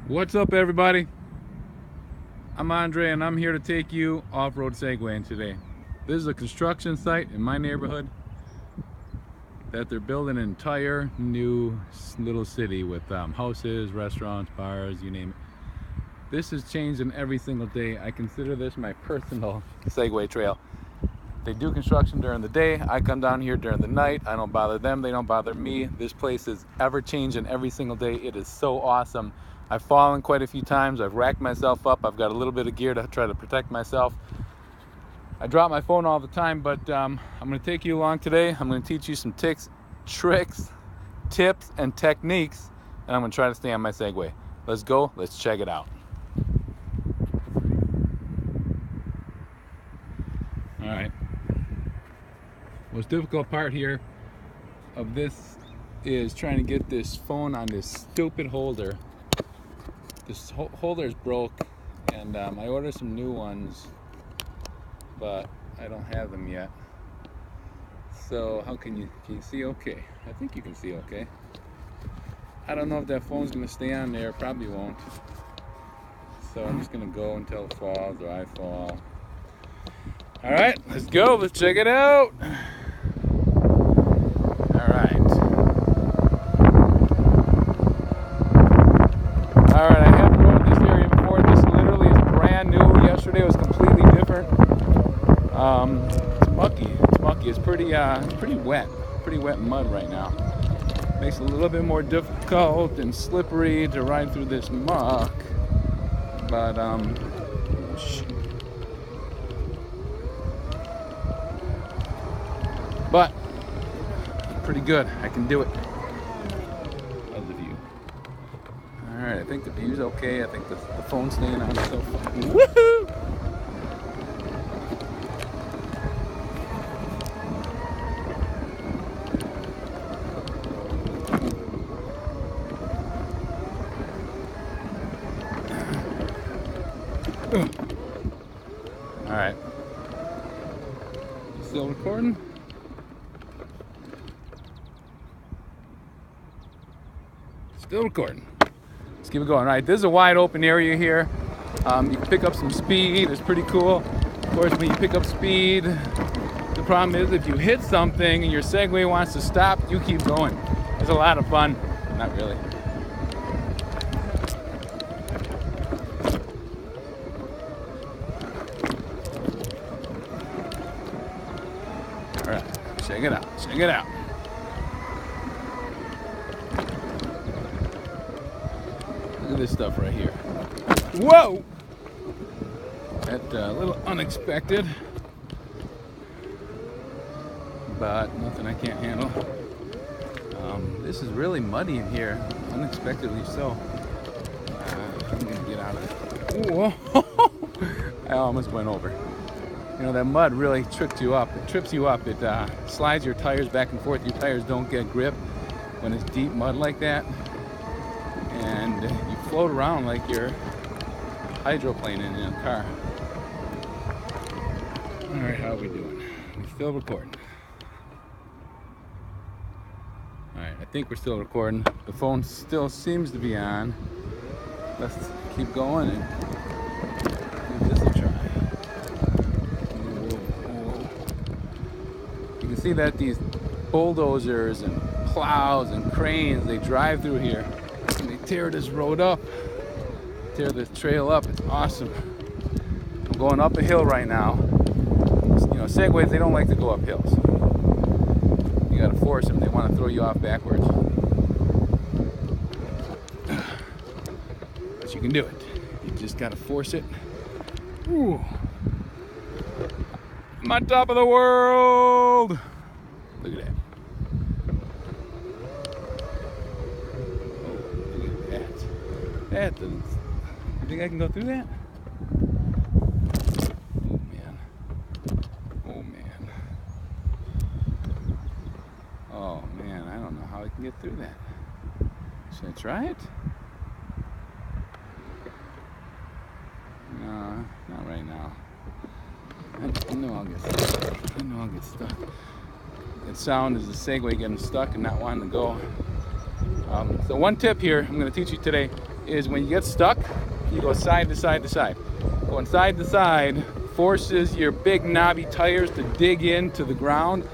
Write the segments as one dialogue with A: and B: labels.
A: What's up, everybody? I'm Andre and I'm here to take you off-road segwaying today. This is a construction site in my neighborhood that they're building an entire new little city with houses, restaurants, bars, you name it. This is changing every single day. I consider this my personal Segway trail. They do construction during the day. I come down here during the night. I don't bother them, they don't bother me. This place is ever changing every single day. It is so awesome. I've fallen quite a few times. I've racked myself up. I've got a little bit of gear to try to protect myself. I drop my phone all the time, but I'm going to take you along today. I'm going to teach you some tricks, tips, and techniques, and I'm going to try to stay on my Segway. Let's go. Let's check it out. All right. Most difficult part here of this is trying to get this phone on this stupid holder. This holder is broke, and I ordered some new ones, but I don't have them yet. So how can you see okay? I think you can see okay. I don't know if that phone's gonna stay on there. Probably won't. So I'm just gonna go until it falls or I fall. All right, let's go. Let's check it out. All right. All right, I haven't rode this area before. This literally is brand new. Yesterday was completely different. It's mucky. It's mucky. It's pretty wet. Pretty wet mud right now. Makes it a little bit more difficult and slippery to ride through this muck. But pretty good. I can do it. How's the view? All right, I think the view's okay. I think the phone's staying on so far. Woohoo! All right. Still recording? Still recording. Let's keep it going. All right, this is a wide open area here. You can pick up some speed. It's pretty cool. Of course, when you pick up speed, the problem is if you hit something and your Segway wants to stop, you keep going. It's a lot of fun. Not really. All right, check it out. Check it out. Look at this stuff right here. Whoa! That's a little unexpected, but nothing I can't handle. This is really muddy in here, unexpectedly so. I'm gonna get out of it. Whoa! I almost went over. You know, that mud really tripped you up. It trips you up. It slides your tires back and forth. Your tires don't get grip when it's deep mud like that. And you float around like you're hydroplaning in a car. All right, how are we doing? We're still recording. All right, I think we're still recording. The phone still seems to be on. Let's keep going and give this a try. You can see that these bulldozers and plows and cranes, they drive through here. And they tear this road up, tear this trail up. It's awesome. I'm going up a hill right now. You know, Segways, they don't like to go up hills. You gotta force them. They want to throw you off backwards. But you can do it. You just gotta force it. Ooh. I'm on top of the world. Look at that. That doesn't. You think I can go through that? Oh man. Oh man. Oh man, I don't know how I can get through that. Should I try it? No, not right now. I know I'll get stuck. I know I'll get stuck. That sound is the Segway getting stuck and not wanting to go. So one tip here I'm going to teach you today is when you get stuck, you go side to side to side. Going side to side forces your big knobby tires to dig into the ground,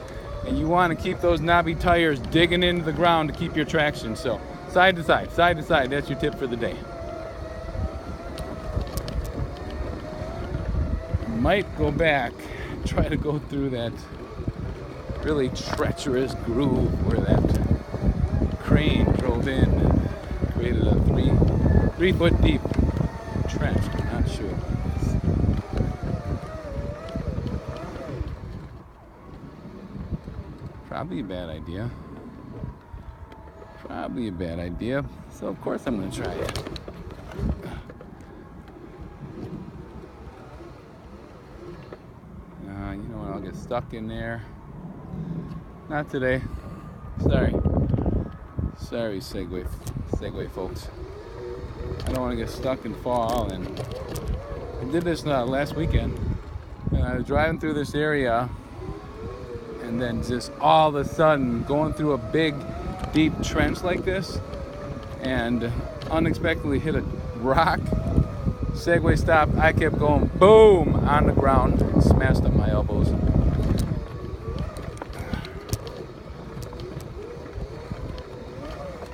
A: and you want to keep those knobby tires digging into the ground to keep your traction. So side to side, that's your tip for the day. Might go back, try to go through that really treacherous groove where that crane drove in and created a three foot deep trench. I'm not sure what it is. Probably a bad idea. Probably a bad idea. So of course I'm going to try it. You know what? I'll get stuck in there. Not today. Sorry. Sorry, Segway folks. I don't want to get stuck and fall. And I did this last weekend. And I was driving through this area, and then just all of a sudden going through a big, deep trench like this, and unexpectedly hit a rock. Segway stopped. I kept going, boom, on the ground, and smashed up my elbows.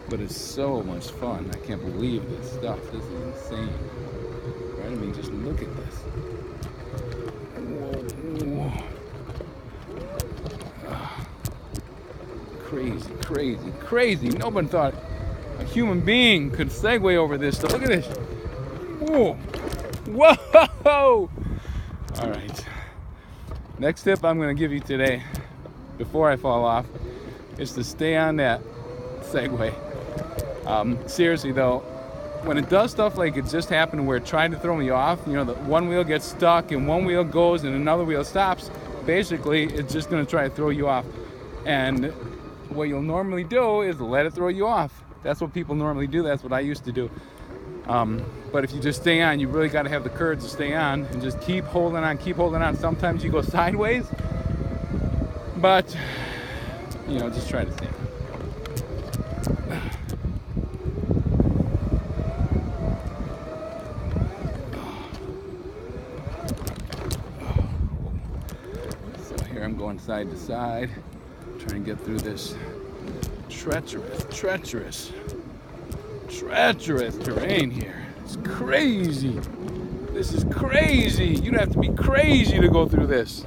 A: But it's so much fun. I can't believe this stuff. This is insane. Right? I mean, just look at this. Whoa. Crazy, crazy, crazy. Nobody thought a human being could segue over this stuff. Look at this. Whoa. Whoa! All right. Next tip I'm going to give you today, before I fall off, is to stay on that Segway. Seriously though, when it does stuff like it just happened where it tried to throw me off, you know, the one wheel gets stuck and one wheel goes and another wheel stops, basically it's just going to try to throw you off. And what you'll normally do is let it throw you off. That's what people normally do. That's what I used to do. But if you just stay on, you really got to have the courage to stay on and just keep holding on. Sometimes you go sideways, but you know, just try to stay on. So here I'm going side to side, trying to get through this treacherous terrain here. It's crazy. This is crazy. You'd have to be crazy to go through this.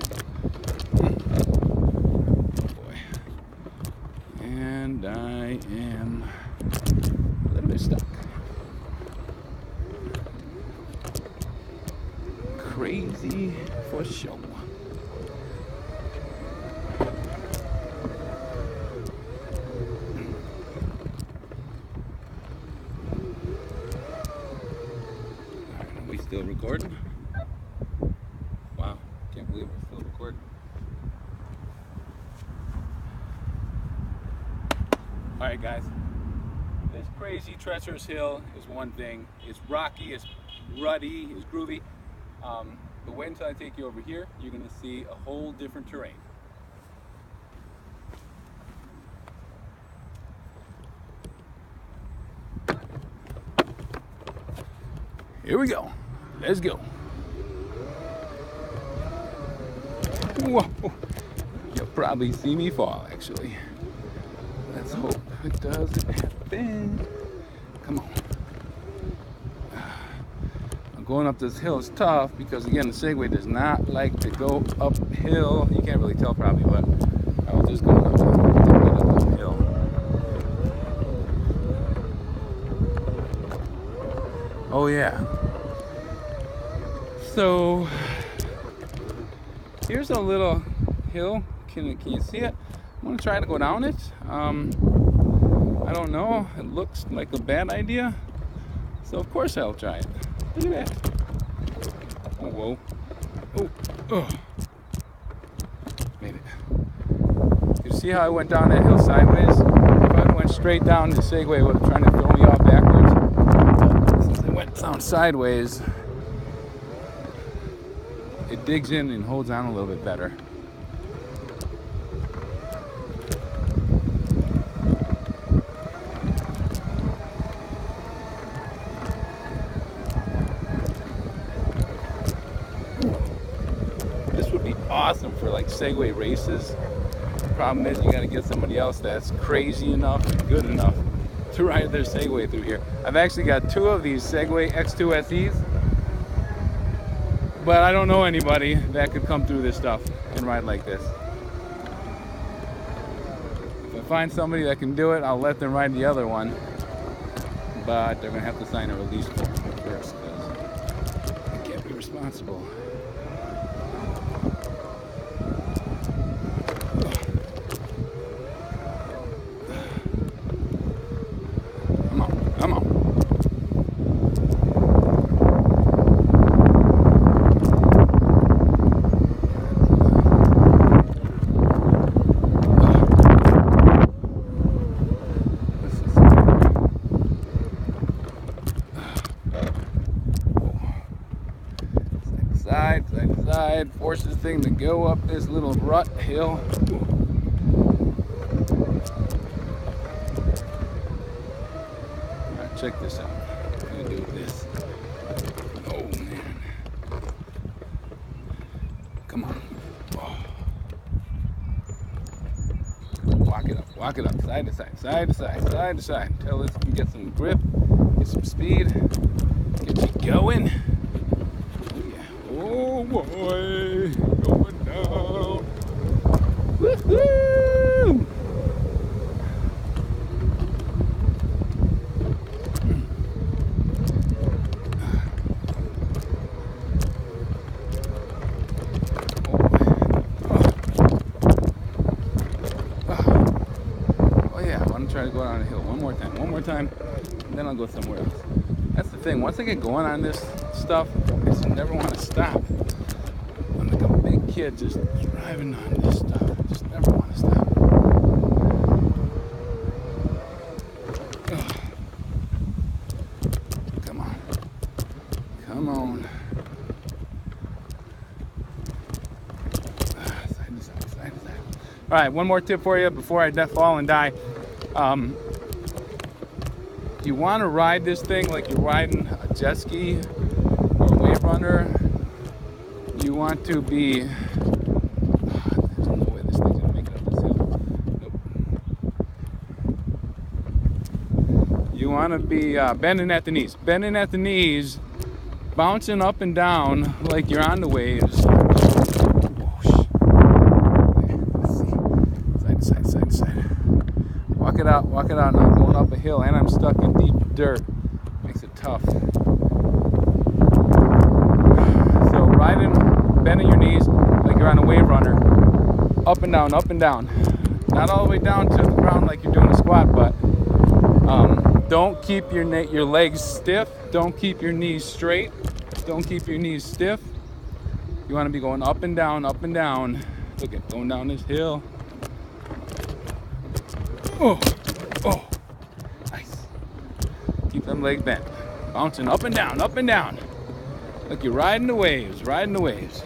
A: Oh boy. And I am a little bit stuck. Crazy for sure. Still recording? Wow, can't believe we're still recording. Alright guys, this crazy treacherous hill is one thing. It's rocky, it's ruddy, it's groovy. But wait until I take you over here, you're going to see a whole different terrain. Here we go. Let's go. Whoa. You'll probably see me fall, actually. Let's hope it doesn't happen. Come on. Going up this hill is tough because, again, the Segway does not like to go uphill. You can't really tell probably, but I was just going up the hill. Oh, yeah. So here's a little hill. Can you see it? I'm gonna try to go down it. I don't know. It looks like a bad idea, so of course I'll try it. Look at that. Oh, whoa. Oh. Made it. You see how I went down that hill sideways? If I went straight down, the Segway would have tried to throw me off backwards. But since I went down sideways, it digs in and holds on a little bit better. awesome for like Segway races. Problem is, you got to get somebody else that's crazy enough and good enough to ride their Segway through here. I've actually got 2 of these Segway X2 SEs, but I don't know anybody that could come through this stuff and ride like this. If I find somebody that can do it, I'll let them ride the other one, but they're gonna have to sign a release form first, because I can't be responsible. Come on. Side to side, force this thing to go up this little rut hill. Alright, check this out. I'm gonna do this. Oh man. Come on. Oh. Walk it up, side to side, side to side, side to side. Until it can get some grip, get some speed, get you going. Oh boy, going down. Woohoo! Oh yeah, I want to try to go down the hill one more time, and then I'll go somewhere else. That's the thing, once I get going on this stuff, I just never want to stop. I'm like a big kid just driving on this stuff. I just never want to stop. Ugh. Come on. Come on. Side to side, side to side. All right, one more tip for you before I fall and die. You want to ride this thing like you're riding a jet ski or a wave runner. You want to be, there's no way this thing's gonna make it up this hill. Nope. You want to be bending at the knees, bouncing up and down like you're on the waves. Whoosh. Let's see. Side to side, side to side. Walk it out, and I'm going up a hill, and I'm stuck in deep dirt. Makes it tough. So riding, bending your knees like you're on a wave runner, up and down, up and down. Not all the way down to the ground like you're doing a squat, but don't keep your legs stiff. Don't keep your knees straight. Don't keep your knees stiff. You want to be going up and down, up and down. Look at going down this hill. Oh, nice. Keep them legs bent. Bouncing up and down, up and down. Like you're riding the waves, riding the waves.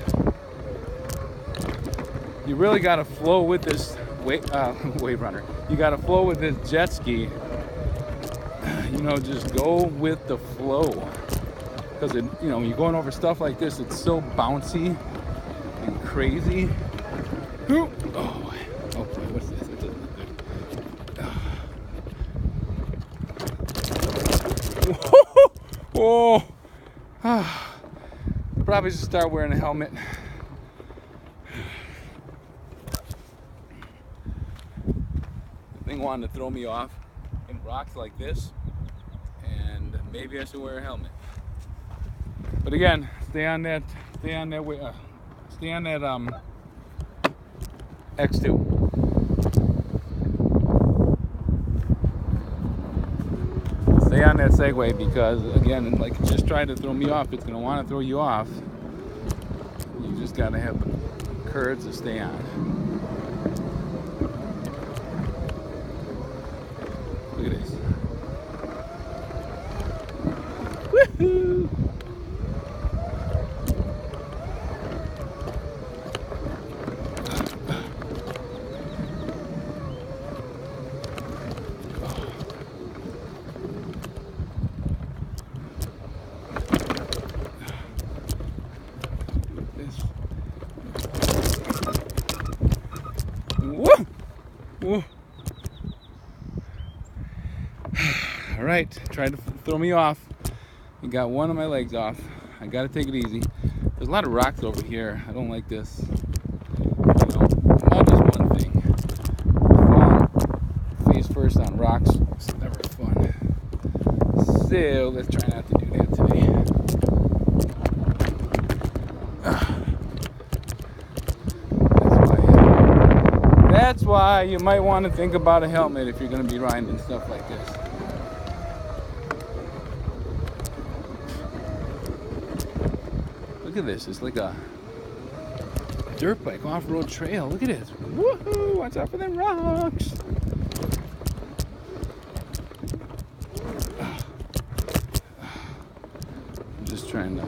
A: You really got to flow with this wave runner. You got to flow with this jet ski. You know, just go with the flow. Because, you know, when you're going over stuff like this, it's so bouncy and crazy. Oh boy, what's this? It doesn't look good. Oh, probably just start wearing a helmet. The thing wanted to throw me off in rocks like this, and maybe I should wear a helmet. But again, stay on that X2. Stay on that Segway, because again, like it just tried to throw me off, it's gonna want to throw you off. You just gotta have the courage to stay on. Look at this. Woohoo! right, tried to throw me off. He got one of my legs off. I gotta take it easy. There's a lot of rocks over here. I don't like this. You know, mud is one thing. Falling face first on rocks is never fun. So let's try not to do that today. That's why you might want to think about a helmet if you're going to be riding and stuff like this. Look at this. It's like a dirt bike off-road trail. Look at it. Woohoo! Watch out for them rocks. I'm just trying to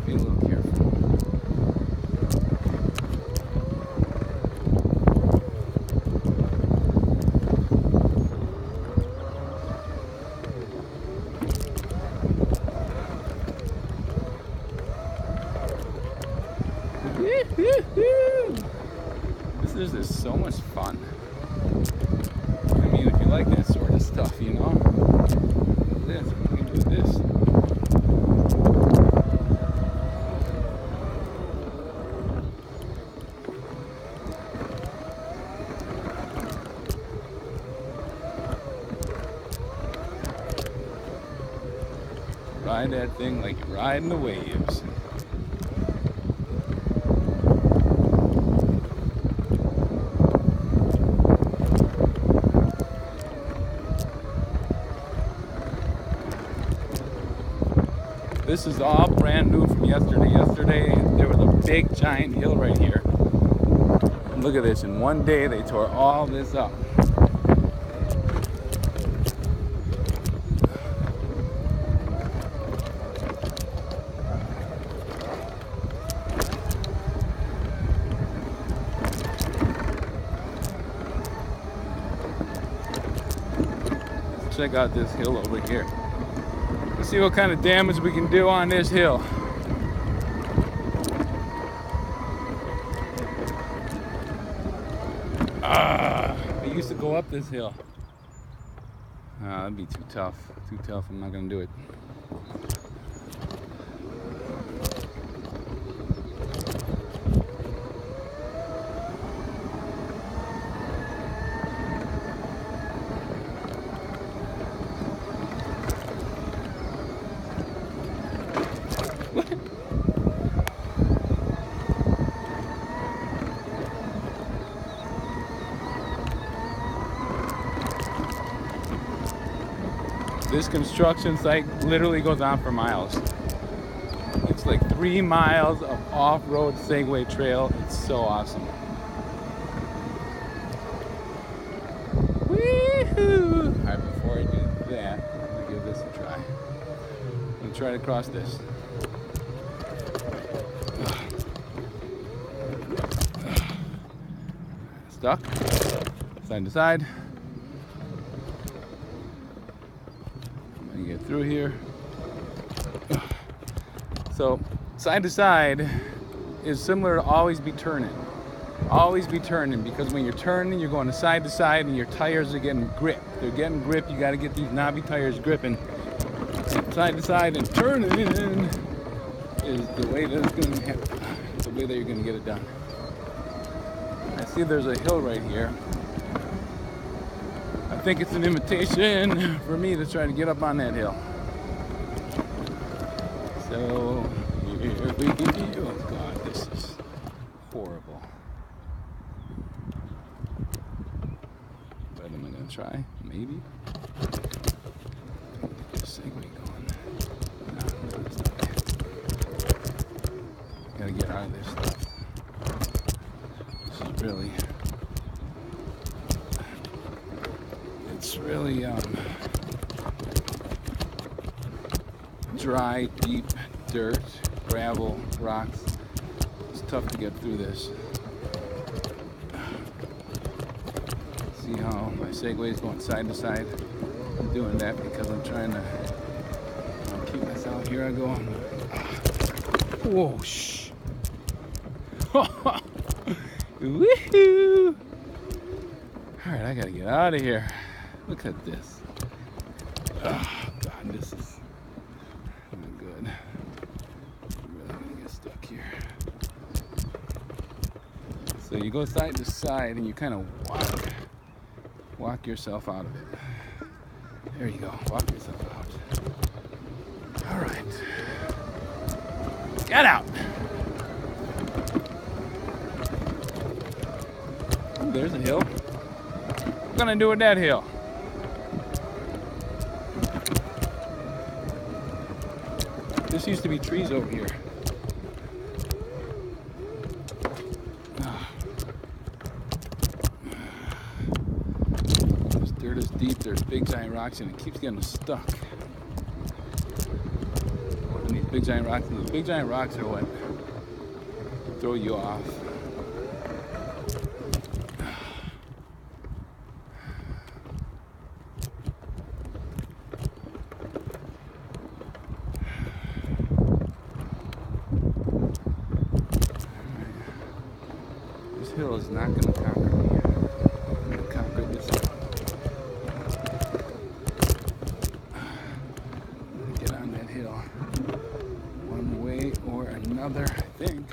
A: be a little careful. This is so much fun. I mean, if you like that sort of stuff, you know. This, we can do this. Ride that thing like you're riding the waves. This is all brand new from yesterday. Yesterday, there was a big giant hill right here. And look at this, in one day they tore all this up. Check out this hill over here. Let's see what kind of damage we can do on this hill. I used to go up this hill. That'd be too tough. Too tough. I'm not gonna do it. This construction site literally goes on for miles. It's like 3 miles of off-road Segway trail. It's so awesome. Woohoo! Alright, before I do that, I'm gonna give this a try. I'm gonna try to cross this. Stuck. Side to side. Get through here. So side to side is similar to always be turning. Always be turning, because when you're turning, you're going to side and your tires are getting grip. They're getting grip. You got to get these knobby tires gripping. Side to side and turning is the way that it's going to happen. The way that you're going to get it done. I see there's a hill right here. I think it's an invitation for me to try to get up on that hill. So here we go. Oh God, this is horrible. But am I gonna try? Maybe. Get this Segway going. No, it's not bad. Gotta get out of this stuff. This is really. It's really dry, deep dirt, gravel, rocks. It's tough to get through this. See how my Segway is going side to side? I'm doing that because I'm trying to keep myself. Here I go. Whoa, shh. Woohoo! Alright, I gotta get out of here. Look at this. Oh, God, this is not good. I'm really gonna get stuck here. So you go side to side and you kind of walk yourself out of it. There you go, walk yourself out. All right, get out. Ooh, there's a hill. What gonna do with that hill? This used to be trees over here. This dirt is deep, there's big giant rocks and it keeps getting stuck. And these big giant rocks, and the big giant rocks are what throw you off. This hill is not going to conquer me. I'm going to conquer this hill. I'm going to get on that hill one way or another, I think.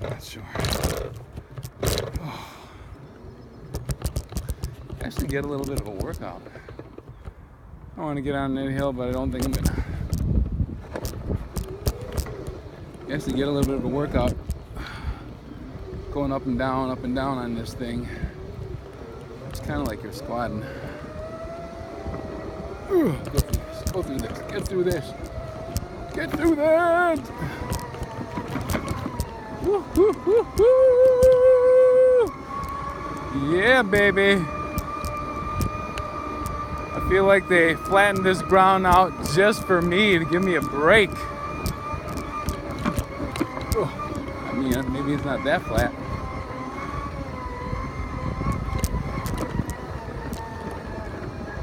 A: Not sure. Oh. Actually get a little bit of a workout. I want to get on that hill, but I don't think I'm gonna. Actually get a little bit of a workout going up and down on this thing. It's kind of like you're squatting. Go through this, get through this, get through that! Woo, woo, woo, woo. Yeah, baby. I feel like they flattened this ground out just for me to give me a break. Oh, I mean, maybe it's not that flat.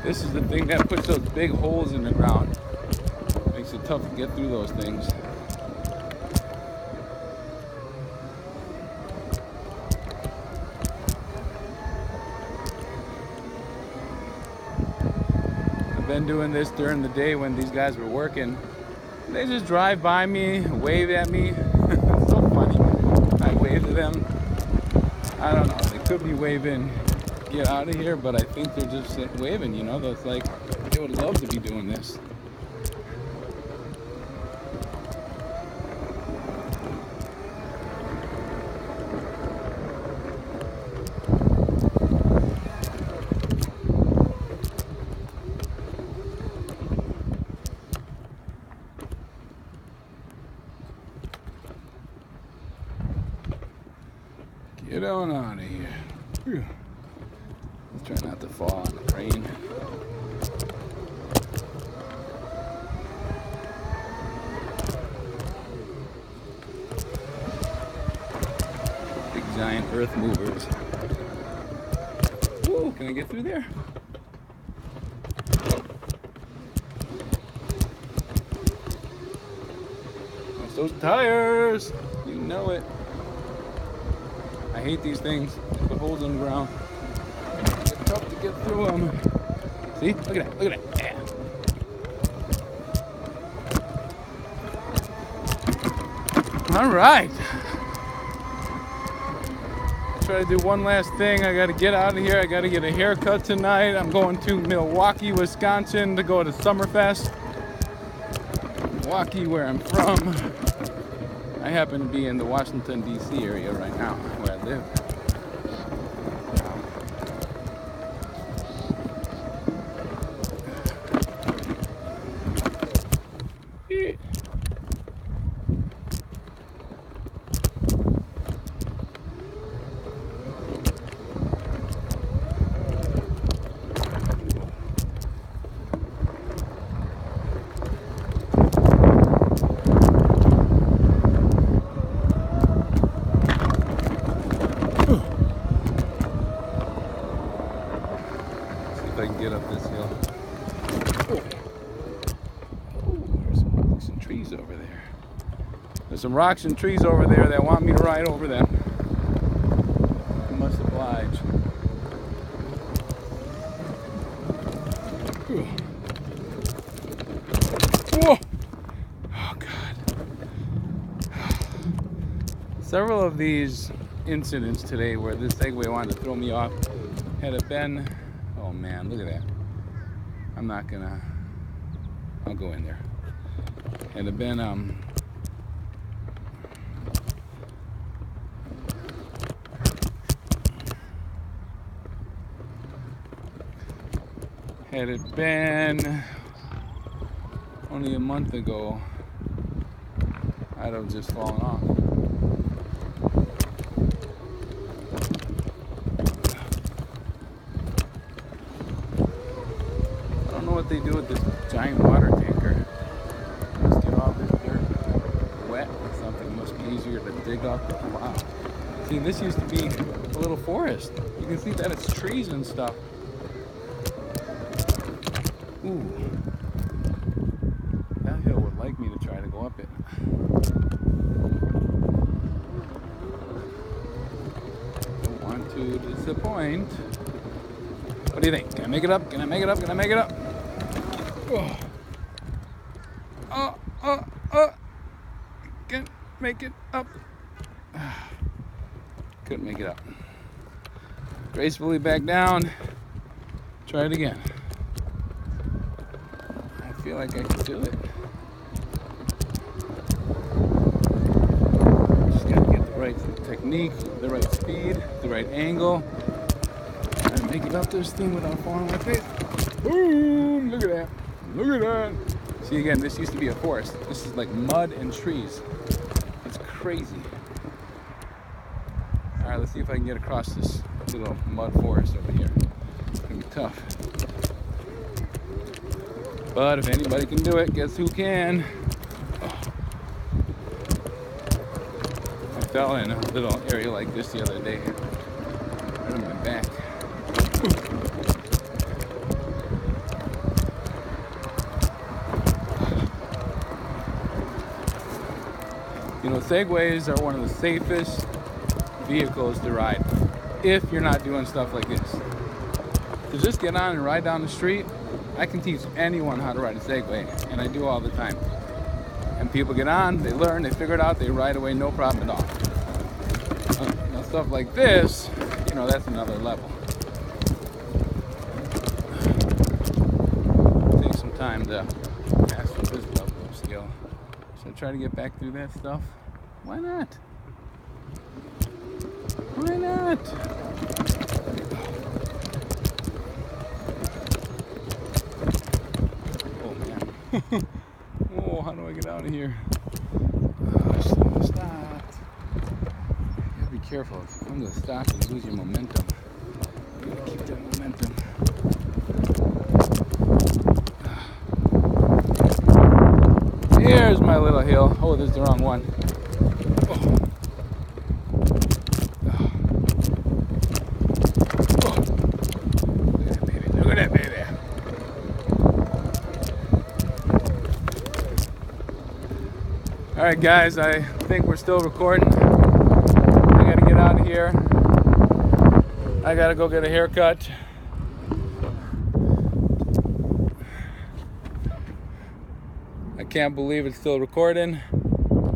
A: This is the thing that puts those big holes in the ground. Makes it tough to get through those things. Been doing this during the day when these guys were working. They just drive by me, wave at me. It's so funny. I wave to them. I don't know, they could be waving, get out of here, but I think they're just waving, you know. That's like, they would love to be doing this. Get on out of here. Let's try not to fall on the rain. Big giant earth movers. Whoa, can I get through there? That's those tires. You know it. I hate these things. They put holes in the ground. It's tough to get through them. See? Look at that. Look at that. Yeah. All right. Try to do one last thing. I got to get out of here. I got to get a haircut tonight. I'm going to Milwaukee, Wisconsin to go to Summerfest. Milwaukee, where I'm from. I happen to be in the Washington, D.C. area right now, where I live. If I can get up this hill. Oh, there's some rocks and trees over there. There's some rocks and trees over there that want me to ride over them. Whoa! Oh God. Several of these incidents today where this Segway wanted to throw me off, had it been, oh man, look at that. I'm not gonna, I'll go in there. Had it been, had it been only a month ago, I'd have just fallen off. I don't know what they do with this giant water tanker. Just get all this dirt wet or something. It must be easier to dig up. Wow. See, this used to be a little forest. You can see that it's trees and stuff. Ooh. That hill would like me to try to go up it. Don't want to disappoint. What do you think? Can I make it up? Can I make it up? Can I make it up? Can't make it up. Couldn't make it up. Gracefully back down. Try it again. I feel like I can do it. Just gotta get the right technique, the right speed, the right angle. Try to make it up this thing without falling on my face. Boom! Look at that. Look at that. See, again, this used to be a forest. This is like mud and trees. It's crazy. All right, let's see if I can get across this little mud forest over here. It's gonna be tough. But if anybody can do it, guess who can? I fell in a little area like this the other day. Right on my back. You know, Segways are one of the safest vehicles to ride if you're not doing stuff like this. To just get on and ride down the street, I can teach anyone how to ride a Segway, and I do all the time. And people get on, they learn, they figure it out, they ride away, no problem at all. Now stuff like this, you know, that's another level. Take some time to master this level of skill. Should I try to get back through that stuff? Why not? Why not? Oh, how do I get out of here? Stop. You gotta be careful. If you come to a stop, you lose your momentum. You gotta keep that momentum. Here's my little hill. Oh, this is the wrong one. Look at that, baby. All right, guys, I think we're still recording. I gotta get out of here. I gotta go get a haircut. I can't believe it's still recording.